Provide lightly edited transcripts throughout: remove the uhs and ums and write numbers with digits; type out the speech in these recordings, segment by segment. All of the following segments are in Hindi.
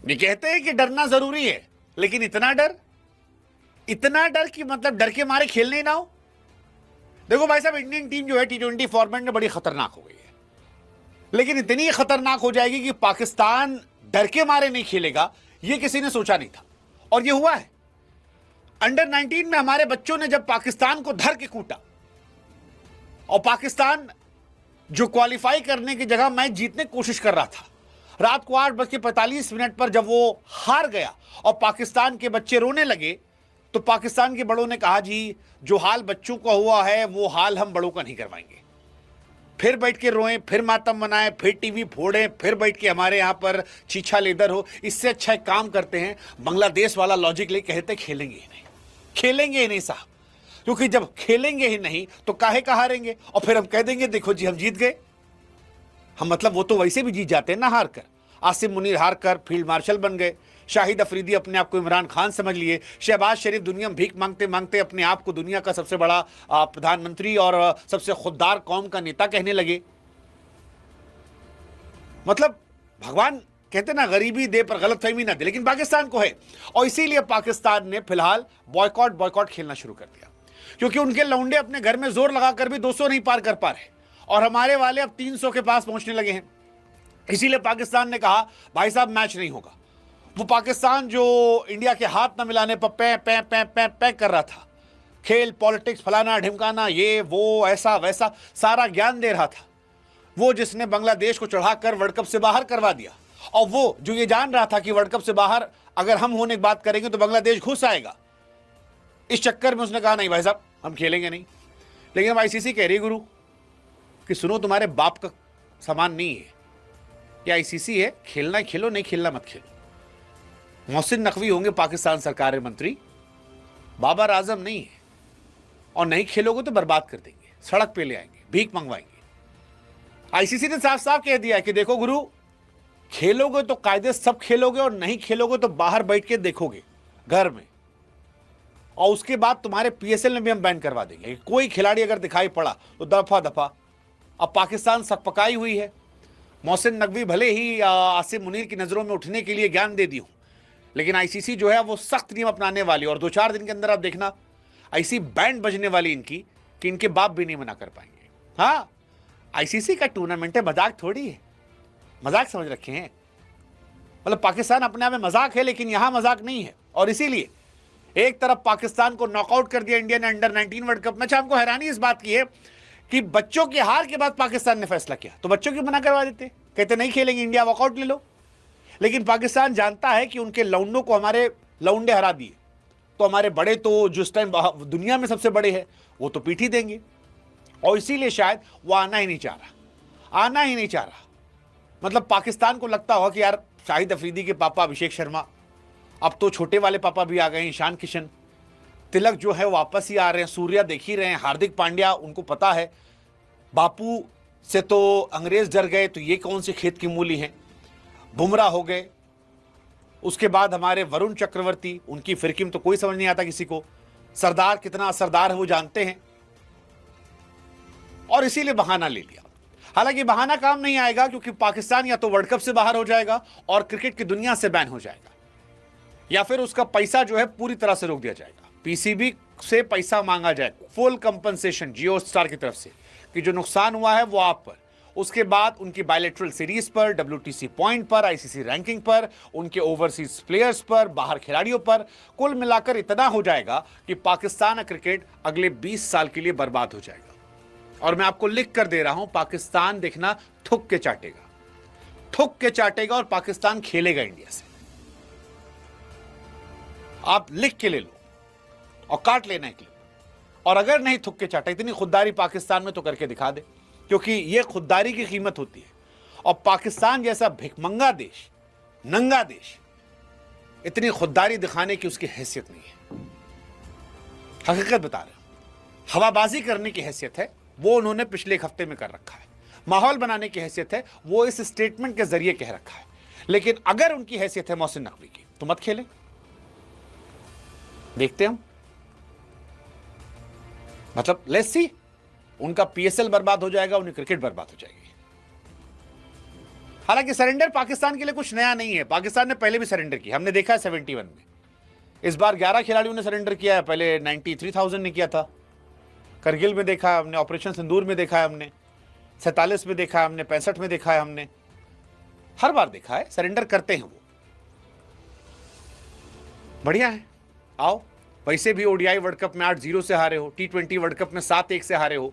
ये कहते हैं कि डरना जरूरी है, लेकिन इतना डर कि मतलब डर के मारे खेलने ही ना हो। देखो भाई साहब, इंडियन टीम जो है T20 फॉर्मेट में बड़ी खतरनाक हो गई है, लेकिन इतनी खतरनाक हो जाएगी कि पाकिस्तान डर के मारे नहीं खेलेगा, ये किसी ने सोचा नहीं था, और ये हुआ है। अंडर 19 में हमारे बच्चों ने जब पाकिस्तान को धर के कूटा, और पाकिस्तान जो क्वालिफाई करने की जगह मैच जीतने की कोशिश कर रहा था, रात को 8:45 पर जब वो हार गया और पाकिस्तान के बच्चे रोने लगे, तो पाकिस्तान के बड़ों ने कहा, जी जो हाल बच्चों का हुआ है वो हाल हम बड़ों का नहीं करवाएंगे। फिर बैठ के रोएं, फिर मातम मनाएं, फिर टीवी फोड़ें, फिर बैठ के हमारे यहां पर चीछा लेदर हो। इससे अच्छा एक काम करते हैं, बांग्लादेश वाला लॉजिक ले, कहते खेलेंगे ही नहीं, खेलेंगे ही नहीं साहब, क्योंकि जब खेलेंगे ही नहीं तो काहे का हारेंगे, और फिर हम कह देंगे देखो जी हम जीत गए। हम मतलब वो तो वैसे भी जीत जाते हैं ना हार कर। आसिम मुनीर हार कर फील्ड मार्शल बन गए, शाहिद अफरीदी अपने आप को इमरान खान समझ लिए, शहबाज शरीफ दुनिया में भीख मांगते मांगते अपने आप को दुनिया का सबसे बड़ा प्रधानमंत्री और सबसे खुददार कौम का नेता कहने लगे। मतलब भगवान कहते ना, गरीबी दे पर गलतफहमी ना दे, लेकिन पाकिस्तान को है, और इसीलिए पाकिस्तान ने फिलहाल बॉयकॉट खेलना शुरू कर दिया, क्योंकि उनके लौंडे अपने घर में जोर लगाकर भी 200 नहीं पार कर पा रहे, और हमारे वाले अब 300 के पास पहुंचने लगे हैं। इसीलिए पाकिस्तान ने कहा भाई साहब मैच नहीं होगा। वो पाकिस्तान जो इंडिया के हाथ न मिलाने पर पै कर रहा था, खेल पॉलिटिक्स फलाना ढिमकाना, ये वो ऐसा वैसा सारा ज्ञान दे रहा था, वो जिसने बांग्लादेश को चढ़ाकर वर्ल्ड कप से बाहर करवा दिया, और वो जो ये जान रहा था कि वर्ल्ड कप से बाहर अगर हम होने की बात करेंगे तो बांग्लादेश घुस आएगा, इस चक्कर में उसने कहा नहीं भाई साहब हम खेलेंगे नहीं। लेकिन अब ICC कह रही गुरु कि सुनो, तुम्हारे बाप का सामान नहीं है, ये ICC है, खेलना खेलो, नहीं खेलना मत खेलो। मोहसिन नकवी होंगे पाकिस्तान सरकार के मंत्री, बाबर आजम नहीं है, और नहीं खेलोगे तो बर्बाद कर देंगे, सड़क पे ले आएंगे, भीख मंगवाएंगे। ICC ने साफ साफ कह दिया कि देखो गुरु, खेलोगे तो कायदे सब खेलोगे, और नहीं खेलोगे तो बाहर बैठ के देखोगे घर में, और उसके बाद तुम्हारे PSL में भी हम बैन करवा देंगे। कोई खिलाड़ी अगर दिखाई पड़ा तो दफा दफा। अब पाकिस्तान सकपकाई हुई है। मोहसिन नकवी भले ही आसिम मुनीर की नज़रों में उठने के लिए ज्ञान दे दी हूं, लेकिन ICC जो है वो सख्त नियम अपनाने वाली, और 2-4 दिन के अंदर आप देखना ऐसी बैंड बजने वाली इनकी कि इनके बाप भी नहीं मना कर पाएंगे। हाँ, ICC का टूर्नामेंट है, मजाक थोड़ी है, मजाक समझ रखे हैं। मतलब पाकिस्तान अपने आप में मजाक है, लेकिन यहां मजाक नहीं है। और इसीलिए एक तरफ पाकिस्तान को नॉकआउट कर दिया इंडिया ने अंडर 19 वर्ल्ड कप में। अच्छा, हमको हैरानी इस बात की है कि बच्चों की हार के बाद पाकिस्तान ने फैसला किया, तो बच्चों की मना करवा देते, कहते नहीं खेलेंगे, इंडिया वॉकआउट ले लो। लेकिन पाकिस्तान जानता है कि उनके लौंडों को हमारे लौंडे हरा दिए, तो हमारे बड़े तो जो इस टाइम दुनिया में सबसे बड़े हैं वो तो पीठ ही देंगे, और इसीलिए शायद वो आना ही नहीं चाह रहा। मतलब पाकिस्तान को लगता होगा कि यार शाहिद अफरीदी के पापा अभिषेक शर्मा, अब तो छोटे वाले पापा भी आ गए हैं, ईशान किशन, तिलक जो है वापस ही आ रहे हैं, सूर्या देख ही रहे हैं, हार्दिक पांड्या, उनको पता है बापू से तो अंग्रेज डर गए, तो ये कौन से खेत की मूली हैं। बुमराह हो गए, उसके बाद हमारे वरुण चक्रवर्ती, उनकी फिरकी में तो कोई समझ नहीं आता किसी को। सरदार कितना असरदार है वो जानते हैं, और इसीलिए बहाना ले लिया। हालांकि बहाना काम नहीं आएगा, क्योंकि पाकिस्तान या तो वर्ल्ड कप से बाहर हो जाएगा और क्रिकेट की दुनिया से बैन हो जाएगा, या फिर उसका पैसा जो है पूरी तरह से रोक दिया जाएगा। PCB से पैसा मांगा जाएगा, फुल कंपनसेशन जियो स्टार की तरफ से, कि जो नुकसान हुआ है वो आप पर। उसके बाद उनकी बायलैटरल सीरीज पर, WTC पॉइंट पर, ICC रैंकिंग पर, उनके ओवरसीज प्लेयर्स पर, बाहर खिलाड़ियों पर, कुल मिलाकर इतना हो जाएगा कि पाकिस्तान क्रिकेट अगले 20 साल के लिए बर्बाद हो जाएगा। और मैं आपको लिख कर दे रहा हूं, पाकिस्तान देखना थुक के चाटेगा, और पाकिस्तान खेलेगा इंडिया से। आप लिख के ले लो और काट लेना एक, और अगर नहीं थुक के चाटा, इतनी खुददारी पाकिस्तान में तो करके दिखा दे, क्योंकि यह खुददारी की कीमत होती है। और पाकिस्तान जैसा भिखमंगा देश, नंगा देश, इतनी खुददारी दिखाने की उसकी हैसियत नहीं है। हकीकत बता रहे, हवाबाजी करने की हैसियत है वो उन्होंने पिछले एक हफ्ते में कर रखा है, माहौल बनाने की हैसियत है वो इस स्टेटमेंट के जरिए कह रखा है। लेकिन अगर उनकी हैसियत है मोहसिन नकवी की, तो मत खेलें, देखते हम। मतलब लेट्स सी, उनका PSL बर्बाद हो जाएगा, उनकी क्रिकेट बर्बाद हो जाएगी। हालांकि सरेंडर पाकिस्तान के लिए कुछ नया नहीं है, पाकिस्तान ने पहले भी सरेंडर किया, हमने देखा है 71 में। इस बार 11 खिलाड़ियों ने सरेंडर किया है, पहले 93,000 ने किया था। करगिल में देखा है हमने, ऑपरेशन सिंदूर में देखा है हमने, 47 में देखा है हमने, 65 में देखा है हमने, हर बार देखा है सरेंडर करते हैं वो। बढ़िया है, आओ। वैसे भी ओडीआई वर्ल्ड कप में 8-0 से हारे हो, T20 वर्ल्ड कप में 7-1 से हारे हो,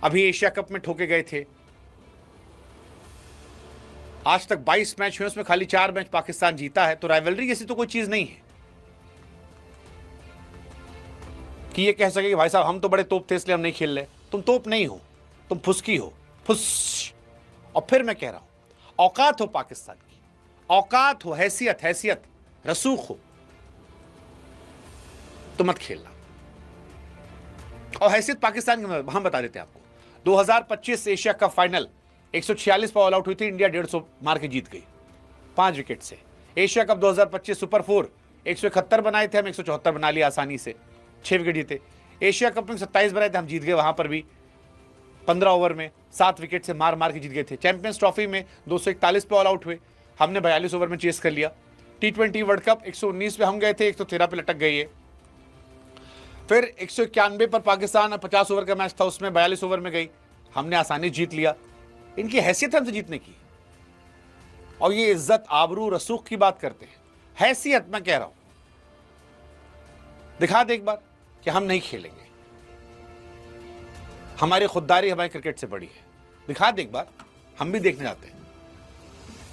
अभी एशिया कप में ठोके गए थे। आज तक 22 मैच हुए, उसमें खाली 4 मैच पाकिस्तान जीता है, तो राइवलरी जैसी तो कोई चीज नहीं है कि ये कह सके कि भाई साहब हम तो बड़े तोप थे इसलिए हम नहीं खेल रहे। तुम तोप नहीं हो, तुम फुसकी हो, फुस। और फिर मैं कह रहा हूं, औकात हो पाकिस्तान की, औकात हो, हैसियत रसूख हो, तो मत खेलना। और हैसियत पाकिस्तान की हम बता देते हैं आपको, 2025 एशिया कप फाइनल 146 पर ऑल आउट हुई थी, इंडिया 150 मार के जीत गई 5 विकेट से। एशिया कप 2025 सुपर 4 171 बनाए थे, हम 174 बना लिया आसानी से, 6 विकेट जीते। एशिया कप में 27 बनाए थे, हम जीत गए वहां पर भी 15 ओवर में 7 विकेट से मार के जीत गए थे। चैंपियंस ट्रॉफी में 241 पे ऑल आउट हुए, हमने 42 ओवर में चेस कर लिया। T20 वर्ल्ड कप 119 पे हम गए थे, 113 पे लटक गई है। फिर 191 पर पाकिस्तान 50 ओवर का मैच था, उसमें 42 ओवर में गई, हमने आसानी जीत लिया। इनकी हैसियत हमसे जीतने की, और ये इज्जत आबरू रसूख की बात करते हैं। हैसियत मैं कह रहा हूं, दिखा दे एक बार कि हम नहीं खेलेंगे, हमारी खुददारी हमारी क्रिकेट से बड़ी है। दिखा दे एक बार, हम भी देखने जाते हैं,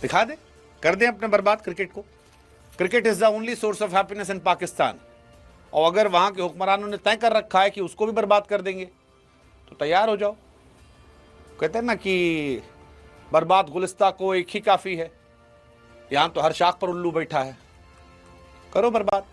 दिखा दे, कर दे अपने बर्बाद क्रिकेट को। Cricket is the only source of happiness in Pakistan. और अगर वहां के हुक्मरानों ने तय कर रखा है कि उसको भी बर्बाद कर देंगे, तो तैयार हो जाओ। कहते हैं ना कि बर्बाद गुलिस्ता को एक ही काफी है, यहां तो हर शाख पर उल्लू बैठा है, करो बर्बाद।